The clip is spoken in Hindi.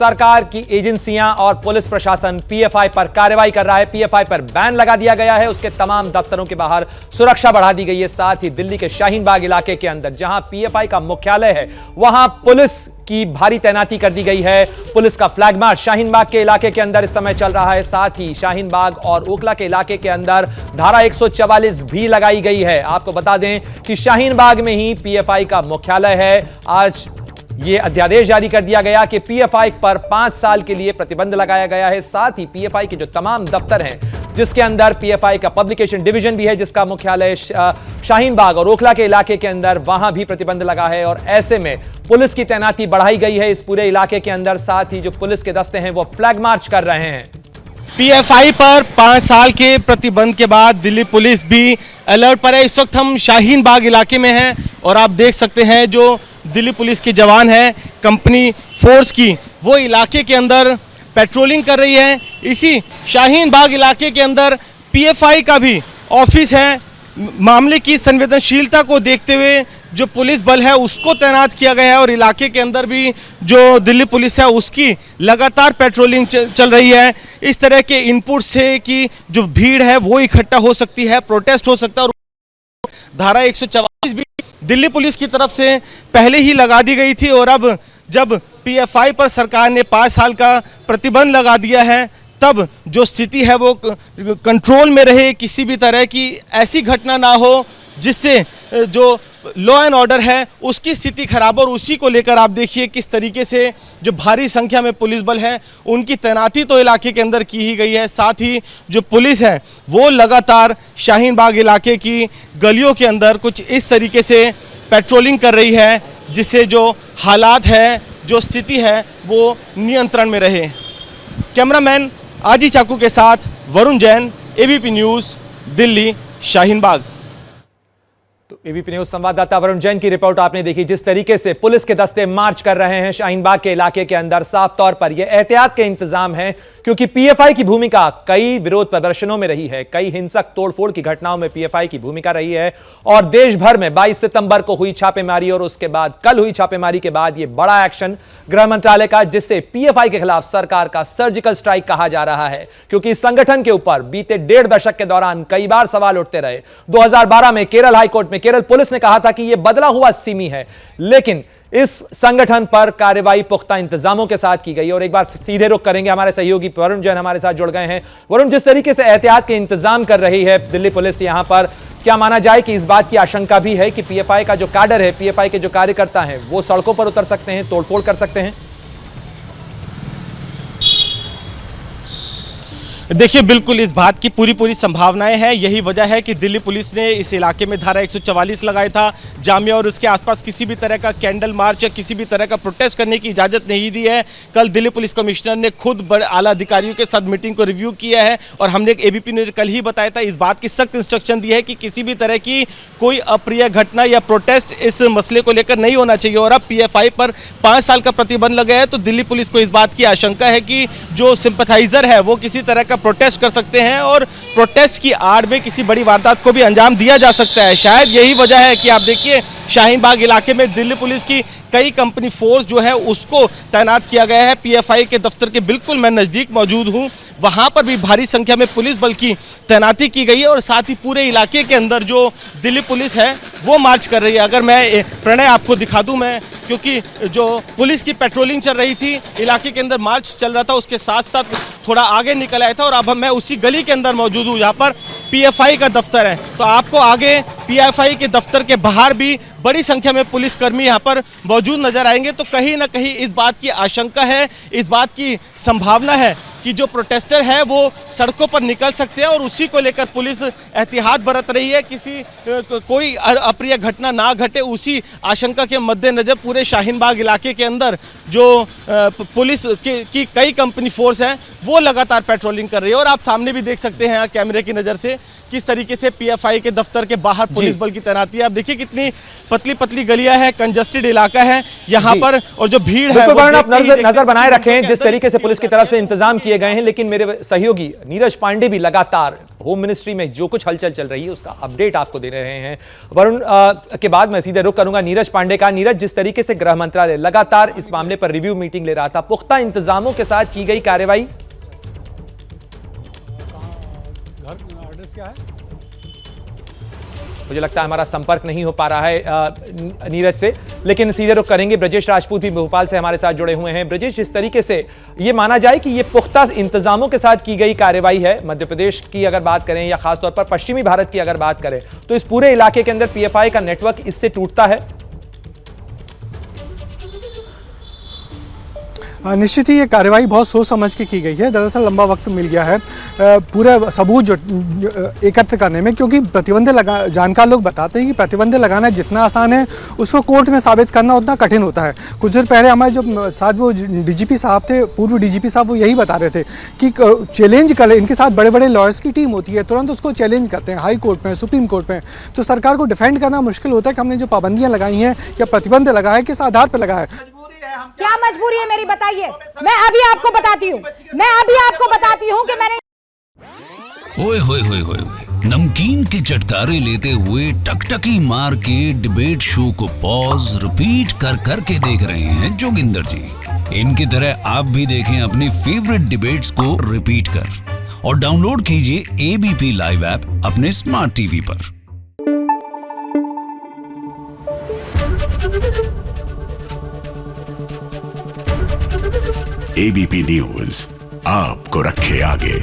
सरकार की एजेंसियां और पुलिस प्रशासन पीएफआई पर कार्रवाई कर रहा है। पीएफआई पर बैन लगा दिया गया है, उसके तमाम दफ्तरों के बाहर सुरक्षा बढ़ा दी गई है। साथ ही दिल्ली के शाहीन बाग इलाके के अंदर जहां पीएफआई का मुख्यालय है वहां पुलिस की भारी तैनाती कर दी गई है। पुलिस का फ्लैग मार्च शाहीन बाग के इलाके के अंदर इस समय चल रहा है। साथ ही शाहीन बाग और ओखला के इलाके के अंदर धारा 144 भी लगाई गई है। आपको बता दें कि शाहीन बाग में ही पीएफआई का मुख्यालय है। आज यह अध्यादेश जारी कर दिया गया कि पीएफआई पर 5 साल के लिए प्रतिबंध लगाया गया है। साथ ही पीएफआई के जो तमाम दफ्तर हैं, जिसके अंदर पीएफआई का पब्लिकेशन डिवीजन भी है, जिसका मुख्यालय शाहीन बाग और ओखला के इलाके के अंदर, वहां भी प्रतिबंध लगा है। और ऐसे में पुलिस की तैनाती बढ़ाई गई है इस पूरे इलाके के अंदर। साथ ही जो पुलिस के दस्ते हैं वो फ्लैग मार्च कर रहे हैं। पीएफआई पर 5 साल के प्रतिबंध के बाद दिल्ली पुलिस भी अलर्ट पर है। इस वक्त हम शाहीन बाग इलाके में हैं और आप देख सकते हैं जो दिल्ली पुलिस के जवान हैं कंपनी फोर्स की, वो इलाके के अंदर पेट्रोलिंग कर रही है। इसी शाहीन बाग इलाके के अंदर पीएफआई का भी ऑफिस है। मामले की संवेदनशीलता को देखते हुए जो पुलिस बल है उसको तैनात किया गया है और इलाके के अंदर भी जो दिल्ली पुलिस है उसकी लगातार पेट्रोलिंग चल रही है। इस तरह के इनपुट से कि जो भीड़ है वो इकट्ठा हो सकती है, प्रोटेस्ट हो सकता है। और धारा 144 भी दिल्ली पुलिस की तरफ से पहले ही लगा दी गई थी और अब जब पीएफआई पर सरकार ने 5 साल का प्रतिबंध लगा दिया है, तब जो स्थिति है वो कंट्रोल में रहे, किसी भी तरह की ऐसी घटना ना हो जिससे जो लॉ एंड ऑर्डर है उसकी स्थिति खराब हो। और उसी को लेकर आप देखिए किस तरीके से जो भारी संख्या में पुलिस बल है उनकी तैनाती तो इलाके के अंदर की ही गई है। साथ ही जो पुलिस है वो लगातार शाहीन बाग इलाके की गलियों के अंदर कुछ इस तरीके से पेट्रोलिंग कर रही है जिससे जो हालात है, जो स्थिति है वो नियंत्रण में रहे। कैमरामैन आजी चाकू के साथ वरुण जैन, एबीपी न्यूज़, दिल्ली, शाहीन बाग। तो एबीपी न्यूज संवाददाता वरुण जैन की रिपोर्ट आपने देखी। जिस तरीके से पुलिस के दस्ते मार्च कर रहे हैं शाहीन बाग के इलाके के अंदर, साफ तौर पर यह एहतियात के इंतजाम है, क्योंकि पीएफआई की भूमिका कई विरोध प्रदर्शनों में रही है, कई हिंसक तोड़फोड़ की घटनाओं में पीएफआई की भूमिका रही है। और देश भर में 22 सितंबर को हुई छापेमारी और उसके बाद कल हुई छापेमारी के बाद यह बड़ा एक्शन गृह मंत्रालय का, जिससे पीएफआई के खिलाफ सरकार का सर्जिकल स्ट्राइक कहा जा रहा है, क्योंकि इस संगठन के ऊपर बीते 1.5 दशक के दौरान कई बार सवाल उठते रहे। 2012 में केरल हाईकोर्ट में केरल पुलिस ने कहा था कि यह बदला हुआ सिमी है, लेकिन इस संगठन पर कार्रवाई पुख्ता इंतजामों के साथ की गई। और एक बार सीधे रुख करेंगे, हमारे सहयोगी वरुण जैन हमारे साथ जुड़ गए हैं। वरुण, जिस तरीके से एहतियात के इंतजाम कर रही है दिल्ली पुलिस यहां पर, क्या माना जाए कि इस बात की आशंका भी है कि पीएफआई का जो कैडर है, पीएफआई के जो कार्यकर्ता हैं, वो सड़कों पर उतर सकते हैं, तोड़फोड़ कर सकते हैं? देखिए, बिल्कुल इस बात की पूरी संभावनाएं हैं। यही वजह है कि दिल्ली पुलिस ने इस इलाके में धारा 144 लगाया था। जामिया और उसके आसपास किसी भी तरह का कैंडल मार्च या किसी भी तरह का प्रोटेस्ट करने की इजाज़त नहीं दी है। कल दिल्ली पुलिस कमिश्नर ने खुद बड़े आला अधिकारियों के साथ मीटिंग को रिव्यू किया है और हमने एबीपी ने कल ही बताया था, इस बात की सख्त इंस्ट्रक्शन दी है कि किसी भी तरह की कोई अप्रिय घटना या प्रोटेस्ट इस मसले को लेकर नहीं होना चाहिए। और अब पीएफआई पर 5 साल का प्रतिबंध लगा है तो दिल्ली पुलिस को इस बात की आशंका है कि जो सिंपैथाइजर है वो किसी तरह का प्रोटेस्ट कर सकते हैं और प्रोटेस्ट की आड़ में किसी बड़ी वारदात को भी अंजाम दिया जा सकता है। शायद यही वजह है कि आप देखिए शाहीन बाग इलाके में दिल्ली पुलिस की कई कंपनी फोर्स जो है उसको तैनात किया गया है। पीएफआई के दफ्तर के बिल्कुल मैं नज़दीक मौजूद हूं, वहां पर भी भारी संख्या में पुलिस बल की तैनाती की गई है और साथ ही पूरे इलाके के अंदर जो दिल्ली पुलिस है वो मार्च कर रही है। अगर मैं प्रणय आपको दिखा दूं, मैं क्योंकि जो पुलिस की पेट्रोलिंग चल रही थी, इलाके के अंदर मार्च चल रहा था, उसके साथ साथ थोड़ा आगे निकल आया था और अब मैं उसी गली के अंदर मौजूद हूँ जहाँ पर पीएफआई का दफ्तर है। तो आपको आगे पीएफआई के दफ्तर के बाहर भी बड़ी संख्या में पुलिसकर्मी यहाँ पर मौजूद नजर आएंगे। तो कहीं ना कहीं इस बात की आशंका है, इस बात की संभावना है कि जो प्रोटेस्टर है वो सड़कों पर निकल सकते हैं और उसी को लेकर पुलिस एहतियात बरत रही है, किसी कोई अप्रिय घटना ना घटे, उसी आशंका के मद्देनजर पूरे शाहीन बाग इलाके के अंदर जो पुलिस की कई कंपनी फोर्स है वो लगातार पेट्रोलिंग कर रही है। और आप सामने भी देख सकते हैं कैमरे की नज़र से किस तरीके से पीएफआई के दफ्तर के बाहर पुलिस बल की तैनाती है। आप देखिए कितनी पतली पतली गलियां हैं, कंजस्टेड इलाका है यहाँ पर और जो भीड़ है आप नजर बनाए रखें। जिस तरीके से पुलिस की तरफ से इंतजाम किए गए हैं, लेकिन मेरे सहयोगी नीरज पांडे भी लगातार होम मिनिस्ट्री में जो कुछ हलचल चल रही है उसका अपडेट आपको दे रहे हैं। वरुण के बाद मैं सीधे रुख करूंगा नीरज पांडे का। नीरज, जिस तरीके से गृह मंत्रालय लगातार इस मामले पर रिव्यू मीटिंग ले रहा था, पुख्ता इंतजामों के साथ की गई कार्रवाई, एड्रेस क्या है? मुझे लगता है हमारा संपर्क नहीं हो पा रहा है नीरज से, लेकिन सीधे रुख करेंगे। ब्रजेश राजपूत भी भोपाल से हमारे साथ जुड़े हुए हैं। ब्रजेश, जिस तरीके से ये माना जाए कि ये पुख्ता इंतजामों के साथ की गई कार्रवाई है, मध्य प्रदेश की अगर बात करें या खासतौर पर पश्चिमी भारत की अगर बात करें, तो इस पूरे इलाके के अंदर पीएफआई का नेटवर्क इससे टूटता है। निश्चित ही ये कार्रवाई बहुत सोच समझ के की गई है। दरअसल लंबा वक्त मिल गया है पूरे सबूत जो एकत्र करने में, क्योंकि जानकार लोग बताते हैं कि प्रतिबंध लगाना जितना आसान है उसको कोर्ट में साबित करना उतना कठिन होता है। कुछ देर पहले हमारे जो साथ वो डीजीपी साहब थे, पूर्व डीजीपी साहब, वो यही बता रहे थे कि चैलेंज कर, इनके साथ बड़े बड़े लॉयर्स की टीम होती है, तुरंत उसको चैलेंज करते हैं हाई कोर्ट में, सुप्रीम कोर्ट में। तो सरकार को डिफेंड करना मुश्किल होता है कि हमने जो पाबंदियाँ लगाई हैं या प्रतिबंध लगाया है किस आधार पर लगाया है। क्या मजबूरी है मेरी, बताइए। मैं अभी आपको बताती हूँ कि मैंने ओए होए होए होए नमकीन के चटकारे लेते हुए टकटकी मार के डिबेट शो को पॉज रिपीट कर करके देख रहे हैं जोगिंदर जी। इनकी तरह आप भी देखें अपने फेवरेट डिबेट्स को रिपीट कर और डाउनलोड कीजिए एबीपी लाइव ऐप अपने स्मार्ट टीवी पर। एबीपी न्यूज आपको रखे आगे।